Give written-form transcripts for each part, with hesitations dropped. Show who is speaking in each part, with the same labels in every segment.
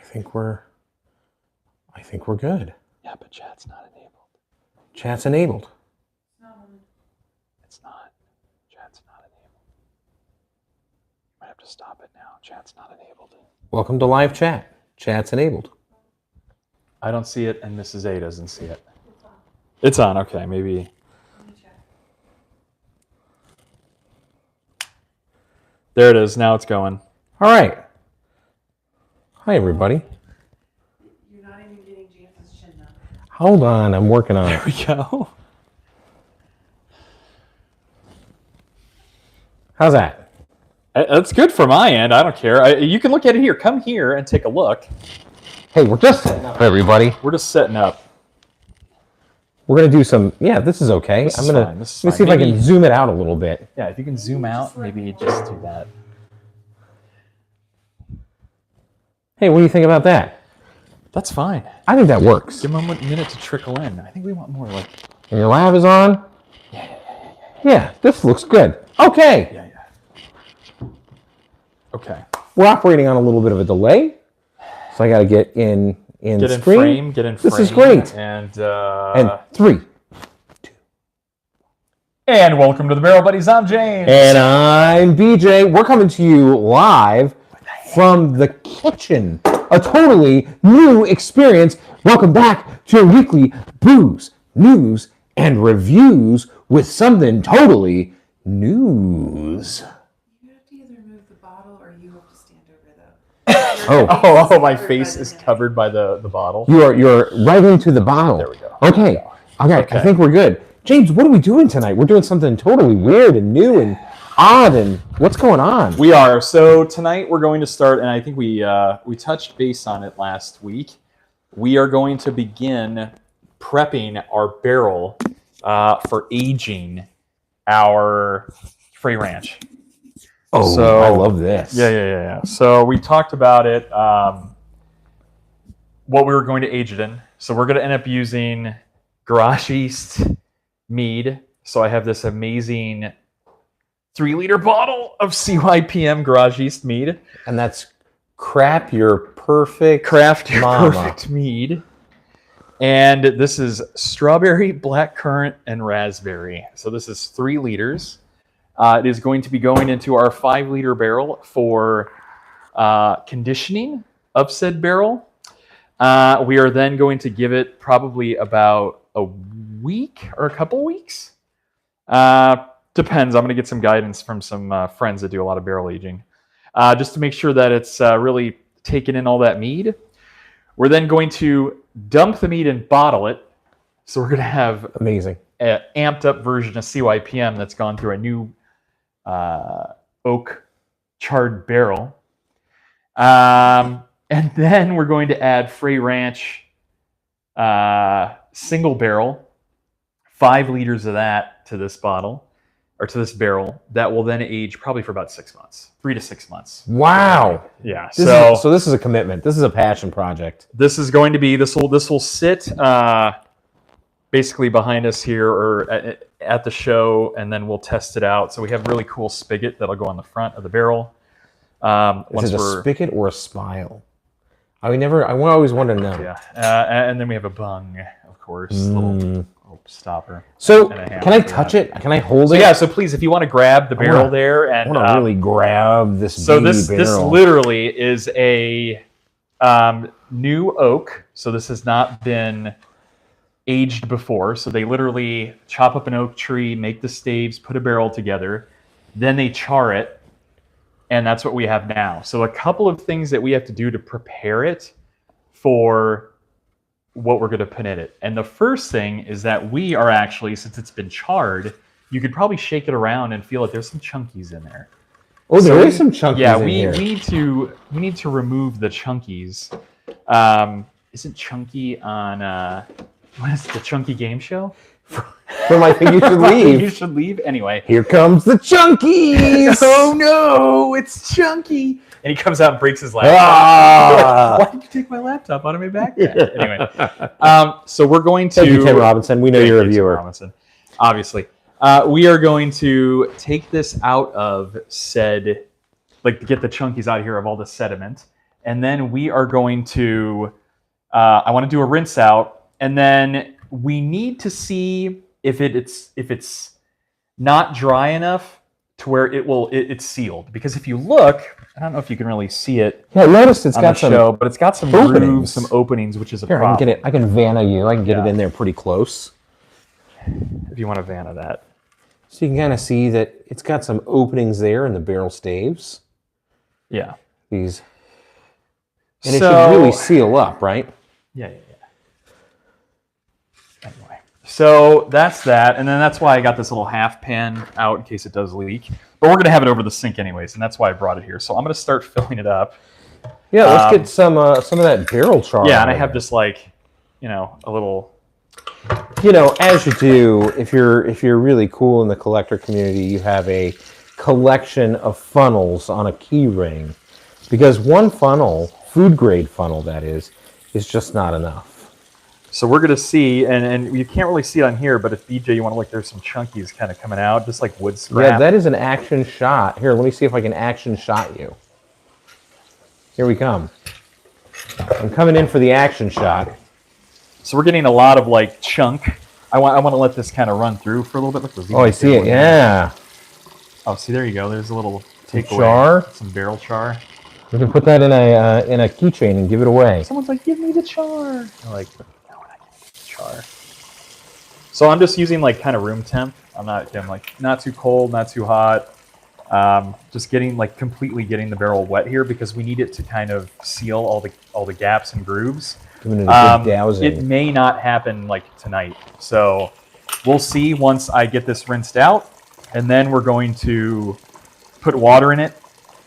Speaker 1: think we're good.
Speaker 2: Yeah, but chat's not enabled.
Speaker 1: Chat's enabled.
Speaker 2: It's not. Chat's not enabled. You might have to stop it now. Chat's not enabled.
Speaker 1: Welcome to live chat. Chat's enabled.
Speaker 2: I don't see it, and Mrs. A doesn't see it. It's on. Okay, maybe. There it is. Now it's going.
Speaker 1: All right. Hi, everybody.
Speaker 3: You're not even getting James's chin up.
Speaker 1: Hold on. I'm working on
Speaker 2: There
Speaker 1: it.
Speaker 2: we go.
Speaker 1: How's that?
Speaker 2: That's good for my end. I don't care. You can look at it here. Come here and take a look.
Speaker 1: Hey, we're just setting up, everybody.
Speaker 2: We're just setting up.
Speaker 1: We're going to do some... Yeah, this is okay.
Speaker 2: This
Speaker 1: I'm
Speaker 2: is
Speaker 1: going
Speaker 2: fine.
Speaker 1: to...
Speaker 2: This is
Speaker 1: Let me see
Speaker 2: fine.
Speaker 1: if I
Speaker 2: Maybe-
Speaker 1: can zoom it out a little bit.
Speaker 2: Yeah, if you can zoom out, maybe just do that.
Speaker 1: Hey, what do you think about that?
Speaker 2: That's fine.
Speaker 1: I think that works.
Speaker 2: Give them a minute to trickle in. I think we want more like...
Speaker 1: And your lav is on? Yeah, this looks good. Okay.
Speaker 2: Yeah. Okay.
Speaker 1: We're operating on a little bit of a delay. So I got to get in
Speaker 2: Get in
Speaker 1: screen.
Speaker 2: frame. Get in frame.
Speaker 1: This is great.
Speaker 2: And
Speaker 1: 3.
Speaker 2: And welcome to the Barrel Buddies. I'm James.
Speaker 1: And I'm BJ. We're coming to you live from the kitchen. A totally new experience. Welcome back to your weekly booze, news, and reviews with something totally news.
Speaker 3: You have to either move the bottle or you have to stand over though.
Speaker 1: Oh,
Speaker 2: My face is covered by the bottle.
Speaker 1: you're right into the bottle.
Speaker 2: There we go.
Speaker 1: Okay. I think we're good. James, what are we doing tonight? We're doing something totally weird and new and odd. And what's going on?
Speaker 2: We are. So tonight we're going to start, and I think we touched base on it last week. We are going to begin prepping our barrel for aging our Frey Ranch.
Speaker 1: Oh,
Speaker 2: So-
Speaker 1: I love this.
Speaker 2: Yeah. So we talked about it, what we were going to age it in. So we're going to end up using Garage East mead. So I have this amazing 3-liter bottle of CYPM Garage East mead.
Speaker 1: And that's crap your perfect
Speaker 2: Craft your
Speaker 1: mama.
Speaker 2: perfect mead. And this is strawberry, blackcurrant, and raspberry. So this is 3 liters. It is going to be going into our 5-liter barrel for conditioning of said barrel. We are then going to give it probably about a week or a couple weeks. Depends. I'm going to get some guidance from some friends that do a lot of barrel aging, just to make sure that it's really taken in all that mead. We're then going to dump the mead and bottle it. So we're going to have
Speaker 1: Amazing.
Speaker 2: an amped up version of CYPM that's gone through a new oak charred barrel. And then we're going to add Frey Ranch single barrel, 5 liters of that to this bottle, or to this barrel, that will then age probably for about 6 months, 3 to 6 months.
Speaker 1: Wow.
Speaker 2: Yeah.
Speaker 1: So this is a commitment. This is a passion project.
Speaker 2: This is going to be, this will sit basically behind us here or at the show, and then we'll test it out. So we have a really cool spigot that'll go on the front of the barrel.
Speaker 1: Is it a spigot or a spile? I always wanted to know.
Speaker 2: Yeah. And then we have a bung, of course, little stopper.
Speaker 1: So
Speaker 2: and a handle
Speaker 1: can I
Speaker 2: for
Speaker 1: touch
Speaker 2: that.
Speaker 1: it? Can I hold
Speaker 2: So
Speaker 1: it?
Speaker 2: yeah, so please, if you want to grab the barrel
Speaker 1: wanna-
Speaker 2: there,
Speaker 1: I
Speaker 2: and
Speaker 1: want to really grab this
Speaker 2: so
Speaker 1: baby
Speaker 2: this
Speaker 1: barrel.
Speaker 2: literally is a new oak. So this has not been aged before. So they literally chop up an oak tree, make the staves, put a barrel together, then they char it, and that's what we have now. So a couple of things that we have to do to prepare it for what we're going to put in it. And the first thing is that we are actually, since it's been charred, you could probably shake it around and feel it. There's some chunkies in there.
Speaker 1: Oh, there
Speaker 2: So
Speaker 1: is some chunkies
Speaker 2: Yeah,
Speaker 1: in
Speaker 2: we
Speaker 1: here.
Speaker 2: need to remove the chunkies. Isn't Chunky on what is it, the Chunky Game Show?
Speaker 1: From I think you should leave.
Speaker 2: You should leave anyway.
Speaker 1: Here comes the chunkies.
Speaker 2: Oh no, it's Chunky! And he comes out and breaks his laptop.
Speaker 1: Ah.
Speaker 2: Why did you take my laptop out of my backpack? Anyway, so we're going to.
Speaker 1: Thank you, Tim Robinson. We know
Speaker 2: Thank
Speaker 1: you're a
Speaker 2: you, Tim
Speaker 1: viewer.
Speaker 2: Robinson. Obviously, we are going to take this out of said, like, get the chunkies out of here of all the sediment, and then we are going to. I want to do a rinse out, and then we need to see if it's not dry enough to where it's sealed. Because if you look, I don't know if you can really see it.
Speaker 1: Yeah, notice it's
Speaker 2: on
Speaker 1: got
Speaker 2: the
Speaker 1: some
Speaker 2: show, but it's got some
Speaker 1: openings.
Speaker 2: grooves, some openings, which is a
Speaker 1: Here, I
Speaker 2: problem.
Speaker 1: can get it. I can Vanna you. I can get
Speaker 2: Yeah.
Speaker 1: it in there pretty close.
Speaker 2: If you want to Vanna that.
Speaker 1: So you can kind of see that it's got some openings there in the barrel staves.
Speaker 2: Yeah.
Speaker 1: These, and it should really seal up, right?
Speaker 2: Yeah. Anyway, so that's that, and then that's why I got this little half pan out in case it does leak. But we're gonna have it over the sink anyways, and that's why I brought it here. So I'm gonna start filling it up.
Speaker 1: Yeah, let's get some of that barrel char.
Speaker 2: Yeah, and I
Speaker 1: out
Speaker 2: have
Speaker 1: there.
Speaker 2: just like, a little.
Speaker 1: As you do, if you're really cool in the collector community, you have a collection of funnels on a key ring, because one funnel, food grade funnel that is just not enough.
Speaker 2: So we're gonna see, and you can't really see it on here, but if BJ, you want to look, there's some chunkies kind of coming out, just like wood scrap.
Speaker 1: Yeah, that is an action shot. Here, let me see if I can action shot you. Here we come. I'm coming in for the action shot.
Speaker 2: So we're getting a lot of like chunk. I want to let this kind of run through for a little bit. Look, there's
Speaker 1: Oh, I see it. Yeah.
Speaker 2: Oh, see, there you go. There's a little takeaway.
Speaker 1: char?
Speaker 2: Some barrel char.
Speaker 1: We can put that in a keychain and give it away.
Speaker 2: Someone's like, "Give me the char." I'm like, "No, we're not giving you the char." So I'm just using like kind of room temp. I'm not too cold, not too hot. Just completely getting the barrel wet here because we need it to kind of seal all the gaps and grooves.
Speaker 1: Giving it a good dousing.
Speaker 2: It may not happen like tonight, so we'll see once I get this rinsed out, and then we're going to put water in it,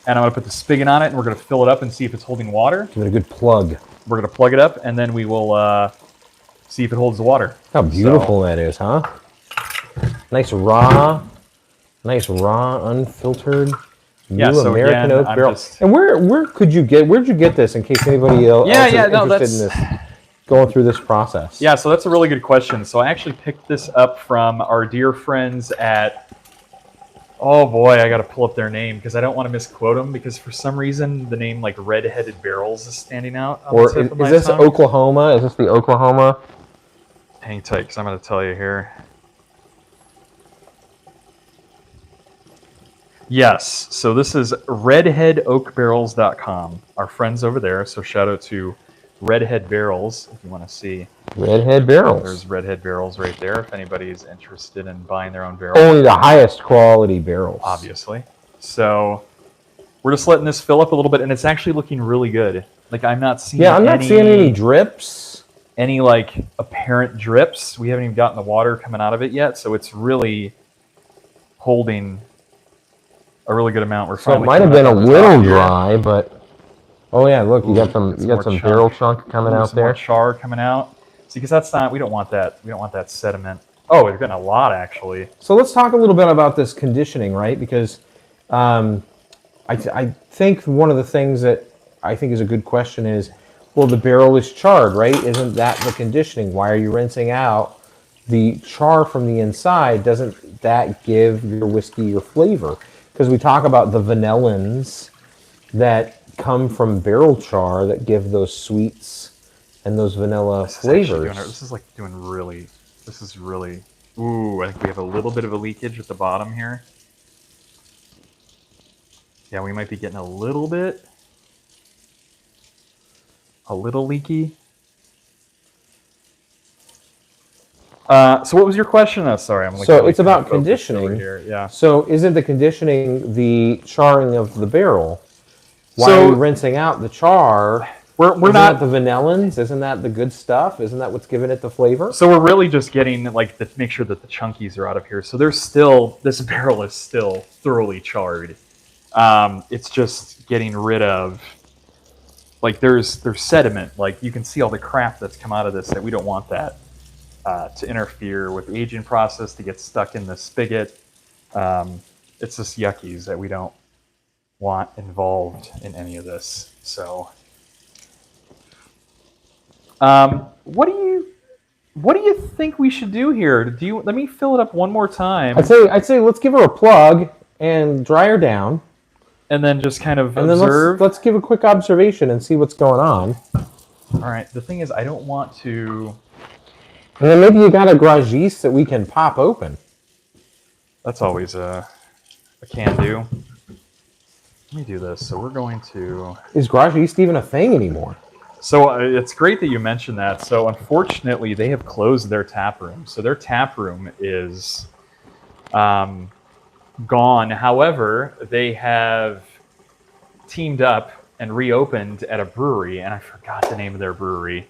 Speaker 2: and I'm going to put the spigot on it, and we're going to fill it up and see if it's holding water.
Speaker 1: Give it a good plug.
Speaker 2: We're going to plug it up, and then we will see if it holds the water.
Speaker 1: How beautiful that is, huh? Nice raw, unfiltered.
Speaker 2: Yeah,
Speaker 1: New
Speaker 2: so
Speaker 1: American
Speaker 2: again,
Speaker 1: oak
Speaker 2: I'm
Speaker 1: barrel.
Speaker 2: just-
Speaker 1: And where'd you get this in case anybody else is interested in this, going through this process?
Speaker 2: Yeah, so that's a really good question. So I actually picked this up from our dear friends at, oh boy, I got to pull up their name because I don't want to misquote them, because for some reason the name like Red-Headed Barrels is standing out. On
Speaker 1: Or
Speaker 2: the tip
Speaker 1: is
Speaker 2: of my
Speaker 1: this
Speaker 2: tongue.
Speaker 1: Oklahoma? Is this the Oklahoma?
Speaker 2: Hang tight, because I'm going to tell you here. Yes, so this is redheadoakbarrels.com. Our friends over there, so shout out to Redhead Barrels if you want to see.
Speaker 1: Redhead barrels.
Speaker 2: There's Redhead Barrels right there if anybody's interested in buying their own barrels.
Speaker 1: Only the highest quality barrels.
Speaker 2: Obviously. So we're just letting this fill up a little bit, and it's actually looking really good. Like I'm not seeing
Speaker 1: Yeah, I'm not seeing any drips.
Speaker 2: any like apparent drips. We haven't even gotten the water coming out of it yet, so it's really holding a really good amount. We're
Speaker 1: So it
Speaker 2: finally
Speaker 1: might have
Speaker 2: coming
Speaker 1: been a
Speaker 2: up on the
Speaker 1: little
Speaker 2: top here.
Speaker 1: dry, but oh yeah, look, you got some
Speaker 2: more chunk.
Speaker 1: barrel chunk coming
Speaker 2: Ooh,
Speaker 1: out
Speaker 2: some more
Speaker 1: there.
Speaker 2: char coming out. See, because that's not, we don't want that. We don't want that sediment. Oh, we're getting a lot actually.
Speaker 1: So let's talk a little bit about this conditioning, right? Because I think one of the things that I think is a good question is, well, the barrel is charred, right? Isn't that the conditioning? Why are you rinsing out the char from the inside? Doesn't that give your whiskey your flavor? Because we talk about the vanillins that come from barrel char that give those sweets and those vanilla flavors.
Speaker 2: This is really, ooh, I think we have a little bit of a leakage at the bottom here. Yeah, we might be getting a little leaky. So what was your question? Oh, sorry, I'm like.
Speaker 1: So
Speaker 2: really
Speaker 1: it's about
Speaker 2: kinda focused over
Speaker 1: conditioning.
Speaker 2: here. Yeah.
Speaker 1: So isn't the conditioning the charring of the barrel? Why
Speaker 2: So-
Speaker 1: are we rinsing out the char?
Speaker 2: We're
Speaker 1: Isn't
Speaker 2: not.
Speaker 1: that the vanillins? Isn't that the good stuff? Isn't that what's giving it the flavor?
Speaker 2: So we're really just getting make sure that the chunkies are out of here. So this barrel is still thoroughly charred. It's just getting rid of, there's sediment. Like you can see all the crap that's come out of this that we don't want that to interfere with the aging process, to get stuck in the spigot. It's just yuckies that we don't want involved in any of this. So. What do you think we should do here? Let me fill it up one more time.
Speaker 1: I'd say let's give her a plug and dry her down.
Speaker 2: and then just kind of
Speaker 1: And then
Speaker 2: observe.
Speaker 1: let's give a quick observation and see what's going on.
Speaker 2: All right. The thing is, I don't want to.
Speaker 1: And then maybe you got a Gragis that we can pop open.
Speaker 2: That's always a can-do. Let me do this. So we're going to.
Speaker 1: Is Gragis even a thing anymore?
Speaker 2: So it's great that you mentioned that. So unfortunately, they have closed their tap room. So their tap room is gone. However, they have teamed up and reopened at a brewery, and I forgot the name of their brewery.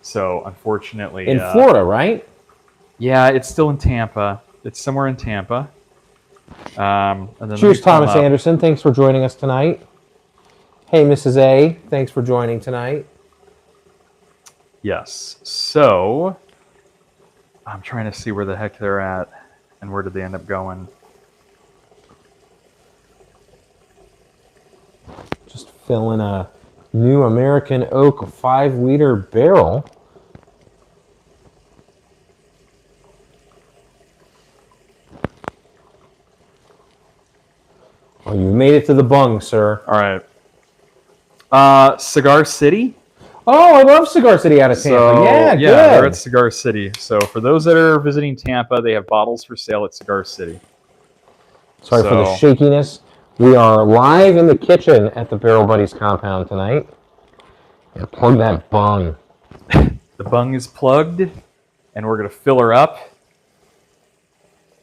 Speaker 2: So unfortunately,
Speaker 1: In Florida, right?
Speaker 2: yeah, it's still in Tampa. It's somewhere in Tampa. And then let
Speaker 1: Cheers,
Speaker 2: me pull
Speaker 1: Thomas
Speaker 2: up.
Speaker 1: Anderson. Thanks for joining us tonight. Hey, Mrs. A. Thanks for joining tonight.
Speaker 2: Yes. So I'm trying to see where the heck they're at and where did they end up going.
Speaker 1: Just filling a new American Oak 5-liter barrel. Oh, you made it to the bung, sir.
Speaker 2: All right. Cigar City.
Speaker 1: Oh, I love Cigar City out of Tampa.
Speaker 2: So,
Speaker 1: yeah, good.
Speaker 2: they're at Cigar City. So for those that are visiting Tampa, they have bottles for sale at Cigar City.
Speaker 1: Sorry for the
Speaker 2: So-
Speaker 1: shakiness. We are live in the kitchen at the Barrel Buddies compound tonight. Yeah, plug that bung.
Speaker 2: The bung is plugged, and we're going to fill her up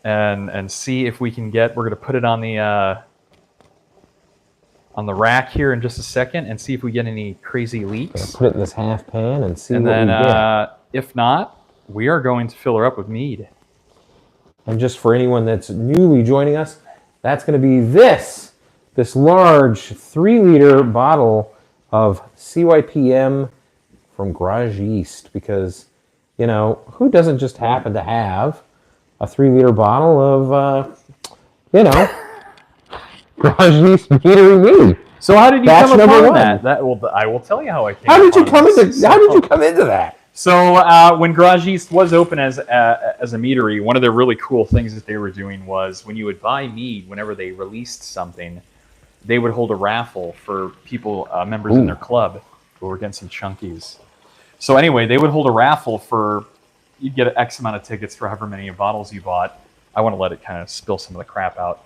Speaker 2: and see if we can get. We're going to put it on the rack here in just a second and see if we get any crazy leaks.
Speaker 1: Put it in this half pan and see
Speaker 2: And
Speaker 1: what
Speaker 2: then,
Speaker 1: we get.
Speaker 2: if not, we are going to fill her up with mead.
Speaker 1: And just for anyone that's newly joining us, that's going to be this large 3-liter bottle of CYPM from Garage East. Because, you know, who doesn't just happen to have a 3-liter bottle of, Garage East Meadery Mead?
Speaker 2: So how did you
Speaker 1: Batch
Speaker 2: come
Speaker 1: number
Speaker 2: upon
Speaker 1: one.
Speaker 2: that? I will tell you how I came.
Speaker 1: How did you
Speaker 2: upon
Speaker 1: come
Speaker 2: this.
Speaker 1: into that?
Speaker 2: So when Garage East was open as a meadery, one of the really cool things that they were doing was when you would buy mead, whenever they released something, they would hold a raffle for people, members in their club who were getting some chunkies. So anyway, they would hold a raffle for, you'd get an X amount of tickets for however many bottles you bought. I want to let it kind of spill some of the crap out.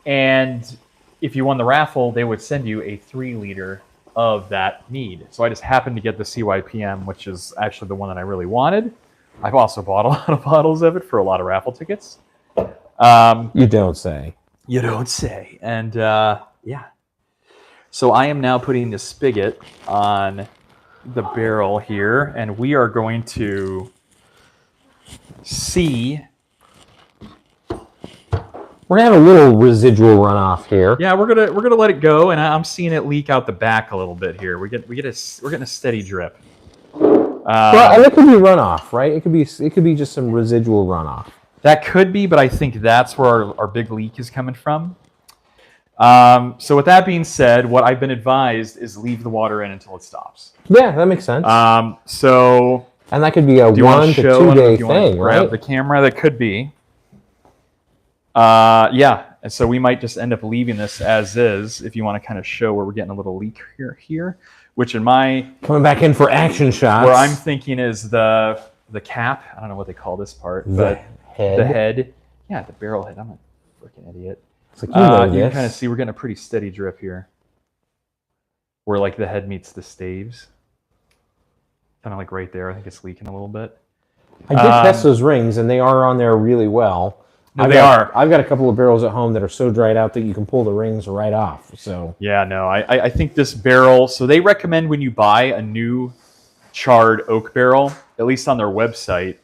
Speaker 2: And if you won the raffle, they would send you a 3-liter of that mead. So I just happened to get the CYPM, which is actually the one that I really wanted. I've also bought a lot of bottles of it for a lot of raffle tickets.
Speaker 1: You don't say.
Speaker 2: You don't say. And yeah. So I am now putting the spigot on the barrel here, and we are going to see.
Speaker 1: We're gonna have a little residual runoff here.
Speaker 2: Yeah, we're gonna let it go, and I'm seeing it leak out the back a little bit here. We're getting a steady drip.
Speaker 1: Well, and it could be runoff, right? It could be just some residual runoff.
Speaker 2: That could be, but I think that's where our big leak is coming from. So with that being said, what I've been advised is leave the water in until it stops.
Speaker 1: Yeah, that makes sense.
Speaker 2: So
Speaker 1: and that could be a
Speaker 2: do you want
Speaker 1: 1
Speaker 2: to
Speaker 1: to
Speaker 2: show
Speaker 1: 2
Speaker 2: them
Speaker 1: day
Speaker 2: if you want to
Speaker 1: thing,
Speaker 2: grab
Speaker 1: right?
Speaker 2: the camera? That could be. Yeah, and so we might just end up leaving this as is if you want to kind of show where we're getting a little leak here, which in my
Speaker 1: Coming back in for action shots.
Speaker 2: where I'm thinking is the cap. I don't know what they call this part, but the head. Yeah, the barrel head. I'm a freaking idiot.
Speaker 1: It's like, you know
Speaker 2: You can
Speaker 1: this.
Speaker 2: kind of see we're getting a pretty steady drip here, where like the head meets the staves. Kind of like right there. I think it's leaking a little bit.
Speaker 1: I did test those rings, and they are on there really well.
Speaker 2: No,
Speaker 1: I've
Speaker 2: they
Speaker 1: got-
Speaker 2: are.
Speaker 1: I've got a couple of barrels at home that are so dried out that you can pull the rings right off. So
Speaker 2: Yeah, no, I think this barrel. So they recommend when you buy a new charred oak barrel, at least on their website,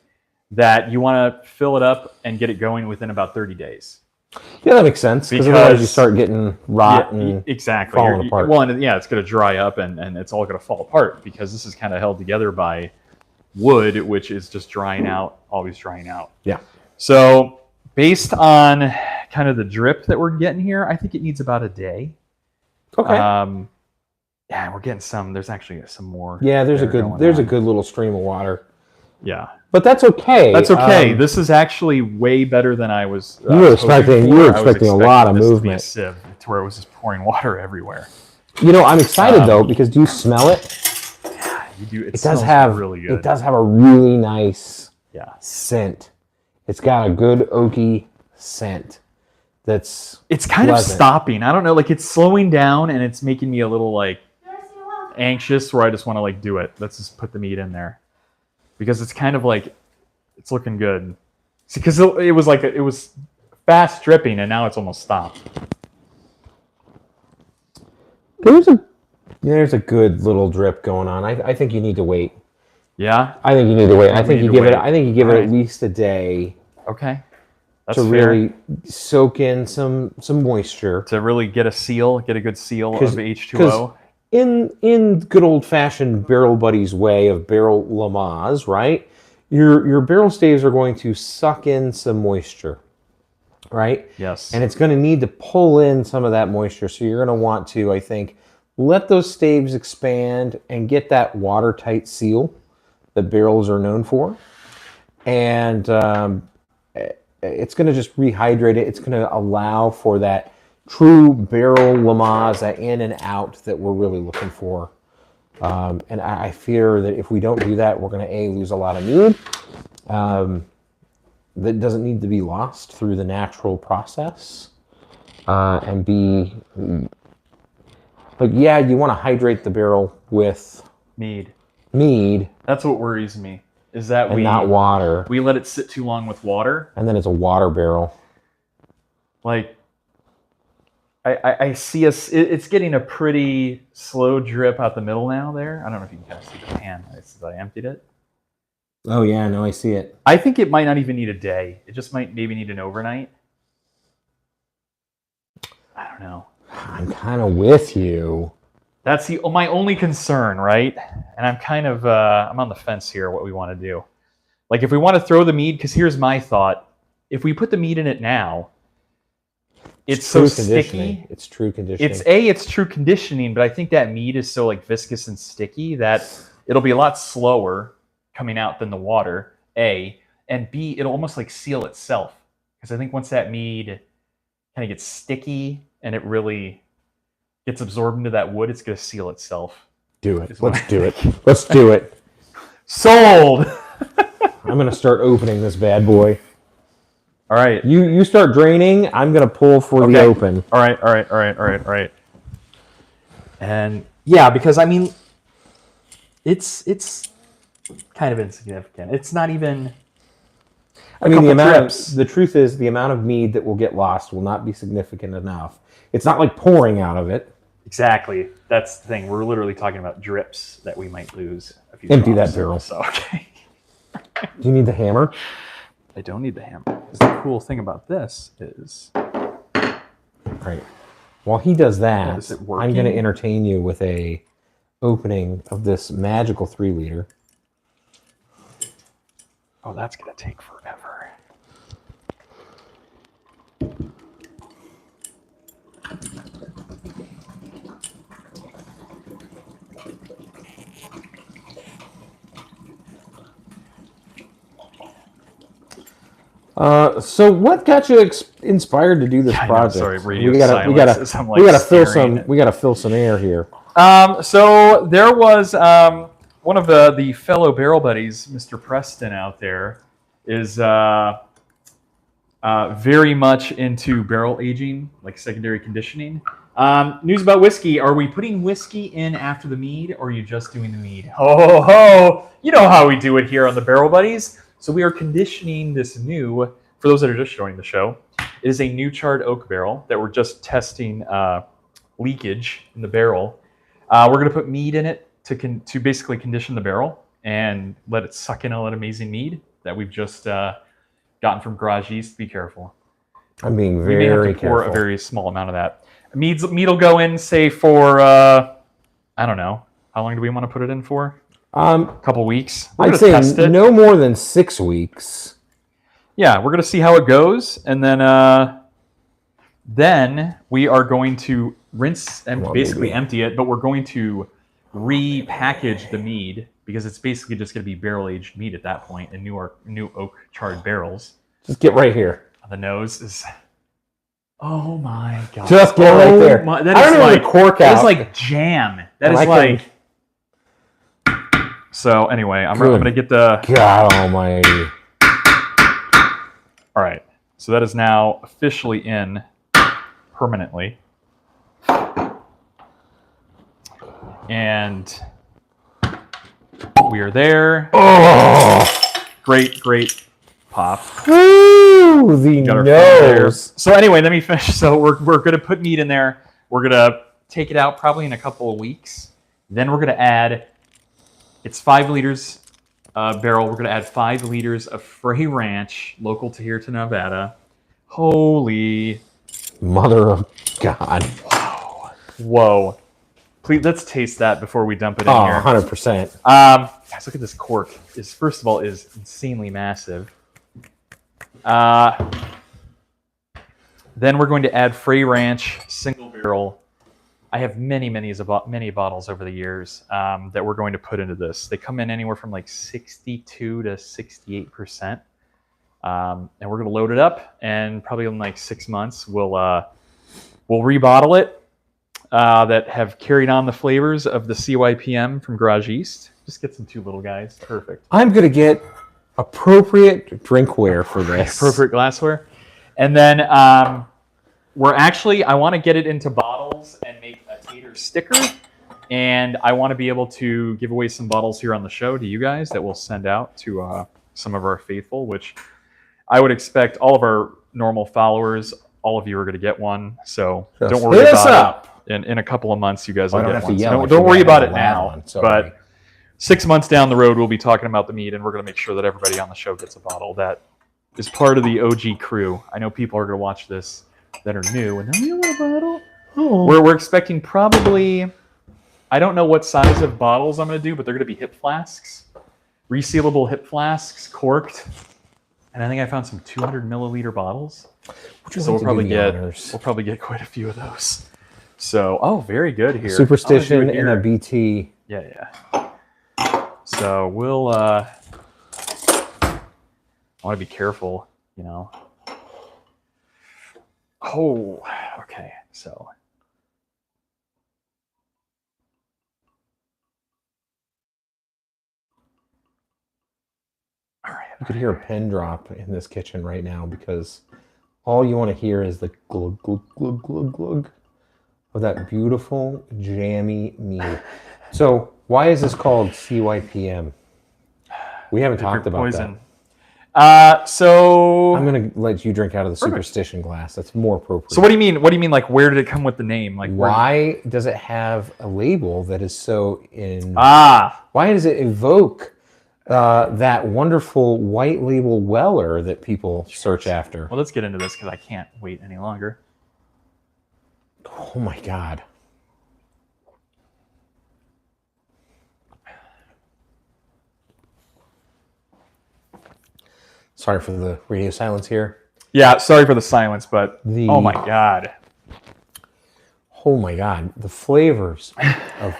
Speaker 2: that you want to fill it up and get it going within about 30 days.
Speaker 1: yeah, that makes sense because otherwise you start getting rot and
Speaker 2: exactly.
Speaker 1: falling apart.
Speaker 2: Well, and yeah, it's going to dry up and it's all going to fall apart because this is kind of held together by wood, which is just drying out, always drying out.
Speaker 1: Yeah.
Speaker 2: So based on kind of the drip that we're getting here, I think it needs about a day.
Speaker 1: Okay.
Speaker 2: Yeah, we're getting some. There's actually some more.
Speaker 1: Yeah, there's a
Speaker 2: there going
Speaker 1: good
Speaker 2: on.
Speaker 1: little stream of water.
Speaker 2: Yeah,
Speaker 1: But that's okay.
Speaker 2: that's okay. This is actually way better than I was.
Speaker 1: You were
Speaker 2: hoping
Speaker 1: expecting-
Speaker 2: for.
Speaker 1: you were
Speaker 2: I was
Speaker 1: expecting a lot of
Speaker 2: this to be a
Speaker 1: movement.
Speaker 2: sieve to where it was just pouring water everywhere.
Speaker 1: You know, I'm excited though because do you smell it?
Speaker 2: You do. It
Speaker 1: It
Speaker 2: smells
Speaker 1: does have
Speaker 2: really good.
Speaker 1: It does have a really nice
Speaker 2: Yeah.
Speaker 1: scent. It's got a good oaky scent. It's
Speaker 2: kind of
Speaker 1: pleasant.
Speaker 2: stopping. I don't know, like it's slowing down and it's making me a little like anxious where I just want to like do it. Let's just put the meat in there. Because it's kind of like it's looking good. See, because it was like it was fast dripping and now it's almost stopped.
Speaker 1: There's a good little drip going on. I think you need to wait.
Speaker 2: Yeah?
Speaker 1: I think you need to wait. I think
Speaker 2: need
Speaker 1: you
Speaker 2: to
Speaker 1: give it.
Speaker 2: wait.
Speaker 1: I think you give it
Speaker 2: Alright.
Speaker 1: at least a day
Speaker 2: Okay. That's
Speaker 1: to
Speaker 2: fair.
Speaker 1: really soak in some moisture.
Speaker 2: To really get a good seal of
Speaker 1: 'Cause-
Speaker 2: H2O.
Speaker 1: In good old fashioned Barrel Buddies way of barrel Lamaze, right? Your barrel staves are going to suck in some moisture, right?
Speaker 2: Yes.
Speaker 1: And it's going to need to pull in some of that moisture. So you're going to want to, I think, let those staves expand and get that watertight seal that barrels are known for. And it's going to just rehydrate it. It's going to allow for that true barrel Lamaze, that in and out that we're really looking for. And I fear that if we don't do that, we're going to lose a lot of mead. That doesn't need to be lost through the natural process. And B, like, yeah, you want to hydrate the barrel with
Speaker 2: Mead.
Speaker 1: mead
Speaker 2: That's what worries me. Is that
Speaker 1: and not water.
Speaker 2: we let it sit too long with water.
Speaker 1: And then it's a water barrel.
Speaker 2: Like I see us. It's getting a pretty slow drip out the middle now. There, I don't know if you can kind of see the pan as I emptied it.
Speaker 1: Oh yeah, no, I see it.
Speaker 2: I think it might not even need a day. It just might maybe need an overnight. I don't know.
Speaker 1: I'm kind of with you.
Speaker 2: That's my only concern, right? And I'm kind of I'm on the fence here. What we want to do, like if we want to throw the mead, because here's my thought: if we put the mead in it now, it's so
Speaker 1: true conditioning.
Speaker 2: sticky.
Speaker 1: It's true conditioning.
Speaker 2: It's true conditioning, but I think that mead is so like viscous and sticky that it'll be a lot slower coming out than the water. A and B, it'll almost like seal itself because I think once that mead kind of gets sticky and it really gets absorbed into that wood, it's going to seal itself.
Speaker 1: Do it. Let's do it. Let's do it.
Speaker 2: Sold.
Speaker 1: I'm gonna start opening this bad boy.
Speaker 2: All right.
Speaker 1: You start draining. I'm gonna pull for the open.
Speaker 2: All right. And yeah, because I mean, it's kind of insignificant. It's not even.
Speaker 1: I mean,
Speaker 2: drips.
Speaker 1: the truth is, the amount of mead that will get lost will not be significant enough. It's not like pouring out of it.
Speaker 2: Exactly. That's the thing. We're literally talking about drips that we might lose. A few
Speaker 1: Empty
Speaker 2: drops.
Speaker 1: that barrel.
Speaker 2: So, okay.
Speaker 1: Do you need the hammer?
Speaker 2: I don't need the hammer. 'Cause the cool thing about this is
Speaker 1: Right. While he does that,
Speaker 2: Is it
Speaker 1: I'm
Speaker 2: working?
Speaker 1: going to entertain you with a opening of this magical 3-liter.
Speaker 2: oh, that's gonna take forever.
Speaker 1: So what got you inspired to do this
Speaker 2: I know,
Speaker 1: project?
Speaker 2: sorry, radio
Speaker 1: we
Speaker 2: silence
Speaker 1: gotta
Speaker 2: as I'm,
Speaker 1: we
Speaker 2: like,
Speaker 1: gotta fill
Speaker 2: staring.
Speaker 1: we gotta fill some air here.
Speaker 2: So there was one of the fellow barrel buddies, Mr. Preston, out there, is very much into barrel aging, like secondary conditioning. News about whiskey: are we putting whiskey in after the mead, or are you just doing the mead? Ho ho ho! You know how we do it here on the Barrel Buddies. So we are conditioning this new. For those that are just joining the show, it is a new charred oak barrel that we're just testing leakage in the barrel. We're going to put mead in it to basically condition the barrel and let it suck in all that amazing mead that we've just gotten from Garage East. Be careful.
Speaker 1: I'm being
Speaker 2: We may have
Speaker 1: very
Speaker 2: to pour
Speaker 1: careful.
Speaker 2: a very small amount of that. Mead will go in, say, for, I don't know. How long do we want to put it in for? A couple weeks. We're
Speaker 1: I'd
Speaker 2: going to
Speaker 1: say
Speaker 2: test it.
Speaker 1: no more than 6 weeks.
Speaker 2: Yeah, we're going to see how it goes. And then we are going to rinse and
Speaker 1: Well,
Speaker 2: basically
Speaker 1: maybe.
Speaker 2: empty it, but we're going to repackage the mead because it's basically just going to be barrel-aged mead at that point in new oak charred barrels.
Speaker 1: Just get right here.
Speaker 2: The nose is Oh my god!
Speaker 1: Just get right there.
Speaker 2: That
Speaker 1: I
Speaker 2: is
Speaker 1: don't know
Speaker 2: like
Speaker 1: the cork
Speaker 2: that
Speaker 1: out.
Speaker 2: is like jam. That
Speaker 1: And
Speaker 2: is
Speaker 1: I can-
Speaker 2: like. So anyway, I'm
Speaker 1: Good.
Speaker 2: gonna get the.
Speaker 1: God almighty.
Speaker 2: All right. So that is now officially in permanently, and we are there.
Speaker 1: Oh,
Speaker 2: Great pop.
Speaker 1: woo, the
Speaker 2: Got our phone there.
Speaker 1: nose.
Speaker 2: So anyway, let me finish. So we're gonna put meat in there. We're gonna take it out probably in a couple of weeks. Then we're gonna add. It's 5 liters barrel. We're gonna add 5 liters of Frey Ranch, local to here to Nevada. Holy,
Speaker 1: Mother of God.
Speaker 2: whoa! Please let's taste that before we dump it in
Speaker 1: Oh,
Speaker 2: here.
Speaker 1: 100%.
Speaker 2: Guys, look at this cork. Is first of all is insanely massive. Then we're going to add Frey Ranch single barrel. I have many bottles over the years that we're going to put into this. They come in anywhere from like 62 to 68%. And we're going to load it up, and probably in like 6 months we'll rebottle it. That have carried on the flavors of the CYPM from Garage East. Just get some 2 little guys. Perfect.
Speaker 1: I'm going to get appropriate drinkware for this.
Speaker 2: Appropriate glassware. And then I want to get it into bottles and make a tater sticker. And I want to be able to give away some bottles here on the show to you guys that we'll send out to some of our faithful, which I would expect all of our normal followers, all of you are going to get one. So
Speaker 1: Just
Speaker 2: don't worry
Speaker 1: hit us
Speaker 2: about
Speaker 1: up.
Speaker 2: it. In a couple of months, you guys
Speaker 1: I
Speaker 2: will
Speaker 1: don't
Speaker 2: get
Speaker 1: have to
Speaker 2: one.
Speaker 1: yell.
Speaker 2: So
Speaker 1: at
Speaker 2: don't
Speaker 1: you.
Speaker 2: worry
Speaker 1: I
Speaker 2: about
Speaker 1: have
Speaker 2: it
Speaker 1: a loud
Speaker 2: now.
Speaker 1: one, sorry.
Speaker 2: But 6 months down the road, we'll be talking about the meat, and we're going to make sure that everybody on the show gets a bottle that is part of the OG crew. I know people are going to watch this that are new, and then we want a bottle.
Speaker 1: Oh.
Speaker 2: We're expecting probably, I don't know what size of bottles I'm going to do, but they're going to be hip flasks, resealable hip flasks, corked. And I think I found some 200 milliliter bottles. So we'll probably get quite a few of those. So, oh, very good here.
Speaker 1: Superstition and a BT.
Speaker 2: Yeah. So we'll. I want to be careful, you know. Oh, okay. So. All right.
Speaker 1: You could hear a pin drop in this kitchen right now because all you want to hear is the glug, glug, glug, glug, glug of that beautiful, jammy meat. So, why is this called CYPM? We haven't talked about
Speaker 2: poison.
Speaker 1: that.
Speaker 2: So
Speaker 1: I'm going to let you drink out of the superstition glass. That's more appropriate.
Speaker 2: So what do you mean? What do you mean? Like, where did it come with the name? Like,
Speaker 1: why does it have a label that is so in? Why does it evoke that wonderful white label Weller that people search after?
Speaker 2: Well, let's get into this because I can't wait any longer.
Speaker 1: Oh my God. Sorry for the radio silence here.
Speaker 2: Yeah, sorry for the silence, but oh my God.
Speaker 1: Oh my God. The flavors of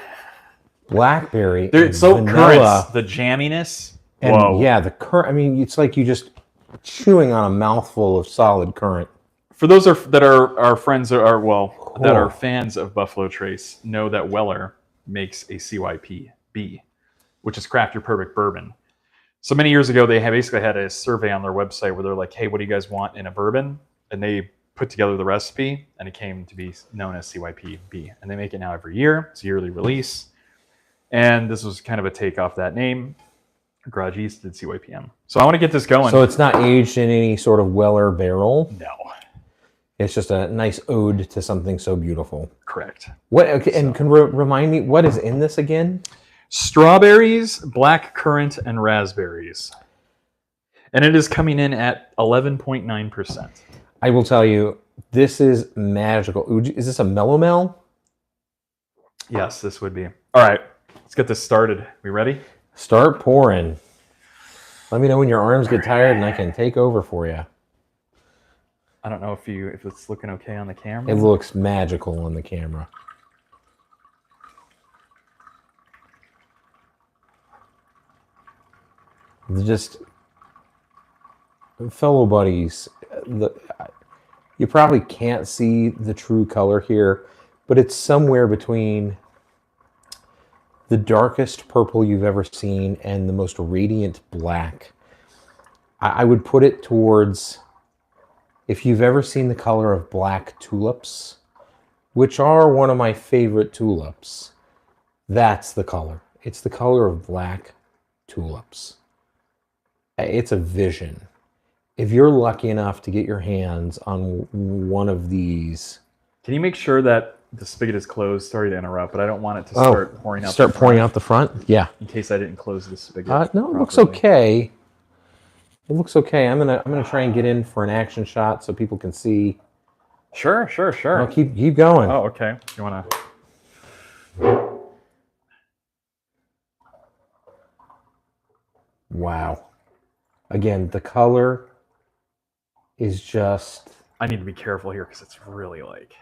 Speaker 1: blackberry.
Speaker 2: It's so
Speaker 1: vanilla,
Speaker 2: current. The jamminess.
Speaker 1: and
Speaker 2: Whoa.
Speaker 1: yeah, the current. I mean, it's like you just chewing on a mouthful of solid current.
Speaker 2: For those that are our friends that are fans of Buffalo Trace, know that Weller makes a CYPB, which is Craft Your Perfect Bourbon. So many years ago, they basically had a survey on their website where they're like, hey, what do you guys want in a bourbon? And they put together the recipe, and it came to be known as CYPB. And they make it now every year. It's a yearly release. And this was kind of a take off that name. Garage East did CYPM. So I want to get this going.
Speaker 1: So it's not aged in any sort of Weller barrel.
Speaker 2: No.
Speaker 1: It's just a nice ode to something so beautiful.
Speaker 2: Correct.
Speaker 1: What? Okay, and can remind me what is in this again?
Speaker 2: Strawberries, black currant, and raspberries. And it is coming in at 11.9%.
Speaker 1: I will tell you, this is magical. Is this a Melomel?
Speaker 2: Yes, this would be. All right, let's get this started. We ready?
Speaker 1: Start pouring. Let me know when your arms get tired and I can take over for you.
Speaker 2: I don't know if it's looking okay on the camera.
Speaker 1: It looks magical on the camera. Just fellow buddies, You probably can't see the true color here, but it's somewhere between the darkest purple you've ever seen and the most radiant black. I would put it towards, if you've ever seen the color of black tulips, which are one of my favorite tulips, that's the color. It's the color of black tulips. It's a vision. If you're lucky enough to get your hands on one of these...
Speaker 2: Can you make sure that the spigot is closed? Sorry to interrupt, but I don't want it to start pouring out.
Speaker 1: Start pouring out the front? Yeah.
Speaker 2: In case I didn't close the spigot.
Speaker 1: No, it looks okay. It looks okay. I'm gonna try and get in for an action shot so people can see.
Speaker 2: Sure.
Speaker 1: No, keep going.
Speaker 2: Oh, okay. You wanna?
Speaker 1: Wow. Again, the color is just...
Speaker 2: I need to be careful here because it's really like...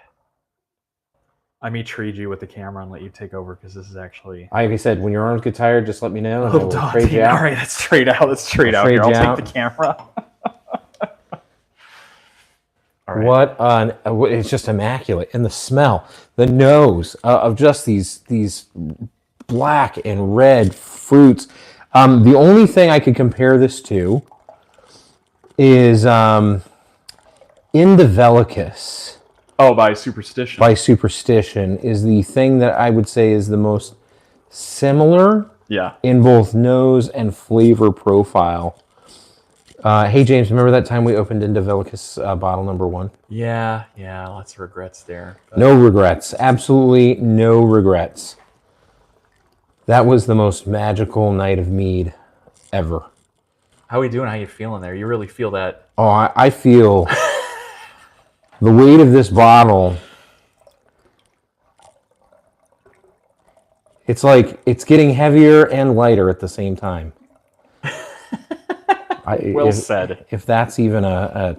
Speaker 2: I may trade you with the camera and let you take over because this is actually...
Speaker 1: Like I said, when your arms get tired, just let me know and I will trade you
Speaker 2: All
Speaker 1: out.
Speaker 2: right, let's trade out. Let's trade out here. I'll take the camera. All right.
Speaker 1: It's just immaculate. And the smell, the nose of just these black and red fruits. The only thing I could compare this to is Indivellicus.
Speaker 2: Oh, by Superstition.
Speaker 1: By Superstition is the thing that I would say is the most similar in both nose and flavor profile. Hey, James, remember that time we opened Indivellicus bottle number 1?
Speaker 2: Yeah, lots of regrets there. But...
Speaker 1: No regrets. Absolutely no regrets. That was the most magical night of mead ever.
Speaker 2: How are we doing? How you feeling there? You really feel that?
Speaker 1: Oh, I feel the weight of this bottle. It's like it's getting heavier and lighter at the same time.
Speaker 2: Well said.
Speaker 1: If that's even a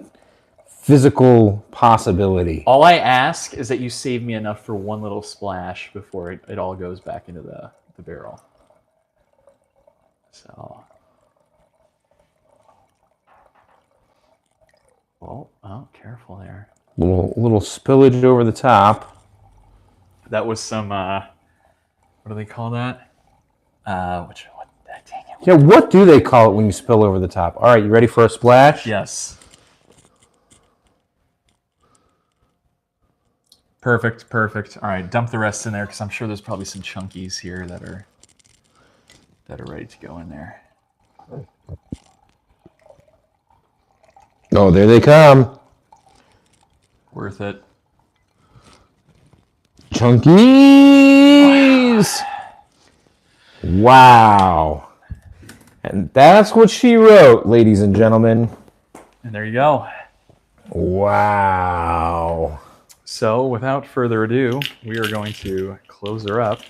Speaker 1: physical possibility.
Speaker 2: All I ask is that you save me enough for one little splash before it all goes back into the barrel. So, oh, careful there.
Speaker 1: Little spillage over the top.
Speaker 2: That was some, what do they call that? Dang it.
Speaker 1: Yeah, what do they call it when you spill over the top? All right, you ready for a splash?
Speaker 2: Yes. Perfect. All right, dump the rest in there because I'm sure there's probably some chunkies here that are ready to go in there.
Speaker 1: Oh, there they come.
Speaker 2: Worth it.
Speaker 1: Chunkies! Wow. And that's what she wrote, ladies and gentlemen.
Speaker 2: And there you go.
Speaker 1: Wow.
Speaker 2: So, without further ado, we are going to close her up.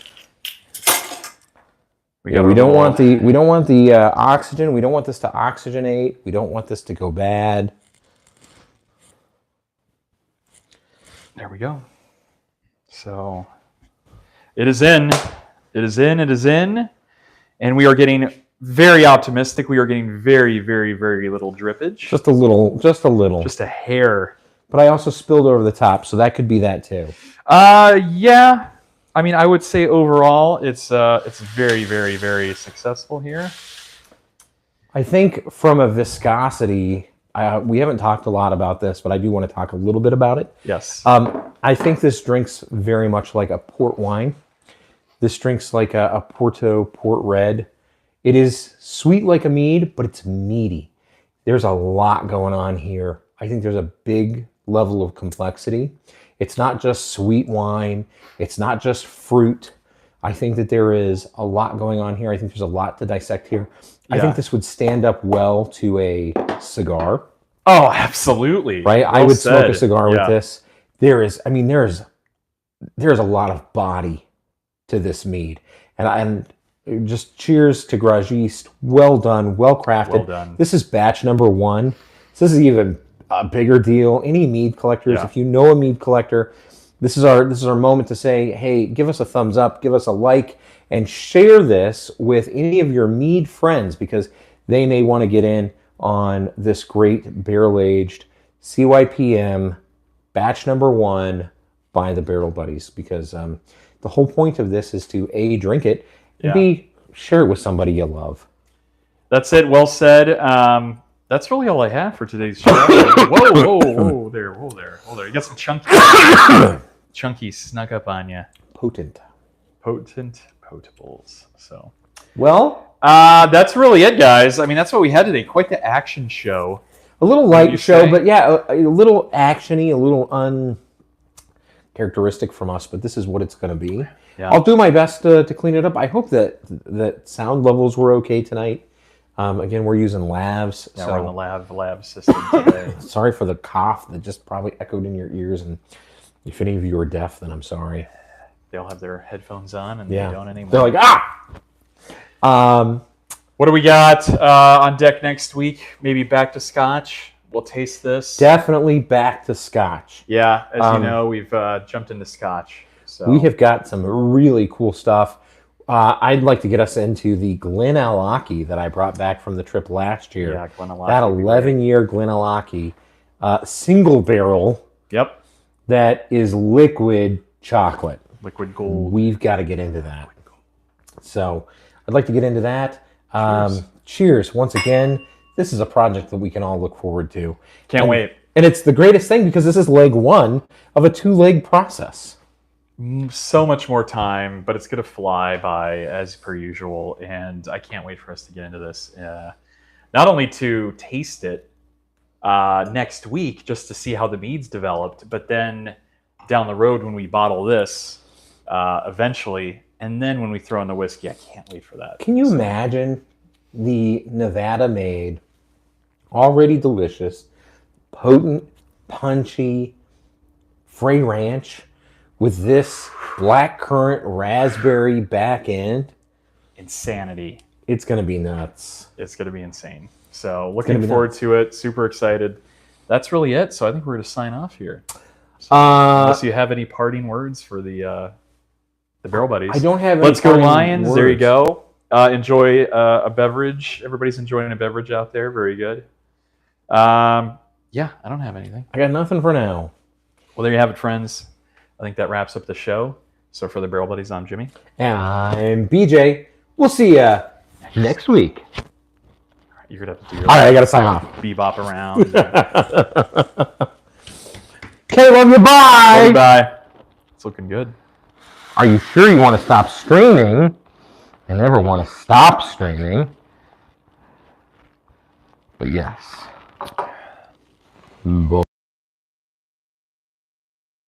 Speaker 1: We don't want the oxygen. We don't want this to oxygenate. We don't want this to go bad.
Speaker 2: There we go. So, it is in. It is in. And we are getting very optimistic. We are getting very, very, very little drippage.
Speaker 1: Just a little.
Speaker 2: Just a hair.
Speaker 1: But I also spilled over the top, so that could be that too.
Speaker 2: Yeah. I mean, I would say overall, it's very, very, very successful here.
Speaker 1: I think from a viscosity, we haven't talked a lot about this, but I do want to talk a little bit about it.
Speaker 2: Yes.
Speaker 1: I think this drinks very much like a port wine. This drinks like a Porto Port Red. It is sweet like a mead, but it's meaty. There's a lot going on here. I think there's a big level of complexity. It's not just sweet wine. It's not just fruit. I think that there is a lot going on here. I think there's a lot to dissect here. Yeah. I think this would stand up well to a cigar.
Speaker 2: Oh, absolutely.
Speaker 1: Right? Well, I would smoke a cigar with this. There's a lot of body to this mead. And just cheers to Garage East. Well done, well crafted.
Speaker 2: Well done.
Speaker 1: This is batch number 1. So this is even a bigger deal. Any mead collectors, if you know a mead collector, this is our moment to say, hey, give us a thumbs up, give us a like, and share this with any of your mead friends because they may want to get in on this great barrel-aged CYPM batch number 1 by the Barrel Buddies, because the whole point of this is to A, drink it, and
Speaker 2: Yeah.
Speaker 1: B, share it with somebody you love.
Speaker 2: That's it. Well said. That's really all I have for today's show. Whoa there. You got some chunky snuck up on you.
Speaker 1: Potent.
Speaker 2: Potent potables. So,
Speaker 1: Well,
Speaker 2: that's really it, guys. I mean, that's what we had today. Quite the action show.
Speaker 1: a little
Speaker 2: you
Speaker 1: light show,
Speaker 2: say?
Speaker 1: but yeah, a little actiony, a little uncharacteristic from us, but this is what it's going to be.
Speaker 2: Yeah.
Speaker 1: I'll do my best to clean it up. I hope that sound levels were okay tonight. Again, we're using lavs.
Speaker 2: Yeah,
Speaker 1: so
Speaker 2: we're on the lab system today.
Speaker 1: sorry for the cough that just probably echoed in your ears. And if any of you are deaf, then I'm sorry.
Speaker 2: They all have their headphones on, and
Speaker 1: Yeah.
Speaker 2: they don't anymore.
Speaker 1: They're like, ah!
Speaker 2: What do we got on deck next week? Maybe back to Scotch. We'll taste this.
Speaker 1: Definitely back to Scotch.
Speaker 2: Yeah, as you know, we've jumped into Scotch. So
Speaker 1: We have got some really cool stuff. I'd like to get us into the Glenallachie that I brought back from the trip last year.
Speaker 2: Yeah, Glenallachie
Speaker 1: That
Speaker 2: would be great.
Speaker 1: 11-year Glenallachie single barrel
Speaker 2: Yep,
Speaker 1: that is liquid chocolate.
Speaker 2: liquid gold.
Speaker 1: We've got to get into that. So I'd like to get into that. Cheers once again. This is a project that we can all look forward to.
Speaker 2: Can't wait.
Speaker 1: And it's the greatest thing because this is leg 1 of a 2-leg process.
Speaker 2: So much more time, but it's going to fly by as per usual, and I can't wait for us to get into this. Not only to taste it next week, just to see how the mead's developed, but then down the road when we bottle this eventually, and then when we throw in the whiskey, I can't wait for that.
Speaker 1: Can you imagine the Nevada-made, already delicious, potent, punchy Frey Ranch with this blackcurrant raspberry back end?
Speaker 2: Insanity.
Speaker 1: It's going to be nuts.
Speaker 2: It's going to be insane. So
Speaker 1: gonna
Speaker 2: looking
Speaker 1: be
Speaker 2: forward
Speaker 1: nuts.
Speaker 2: to it. Super excited. That's really it. So I think we're going to sign off here.
Speaker 1: Unless
Speaker 2: Unless you have any parting words for the Barrel Buddies.
Speaker 1: I don't have any
Speaker 2: Let's go
Speaker 1: parting
Speaker 2: Lions. There you
Speaker 1: words.
Speaker 2: go. Enjoy a beverage. Everybody's enjoying a beverage out there. Very good. Yeah, I don't have anything.
Speaker 1: I got nothing for now.
Speaker 2: Well, there you have it, friends. I think that wraps up the show. So for the Barrel Buddies, I'm Jimmy.
Speaker 1: And I'm BJ. We'll see ya next week.
Speaker 2: You're going to have to do your
Speaker 1: All right, I got to sign off.
Speaker 2: bebop around.
Speaker 1: Okay, love you. Bye.
Speaker 2: Bye. It's looking good.
Speaker 1: Are you sure you want to stop streaming? I never want to stop streaming. But yes. Bye.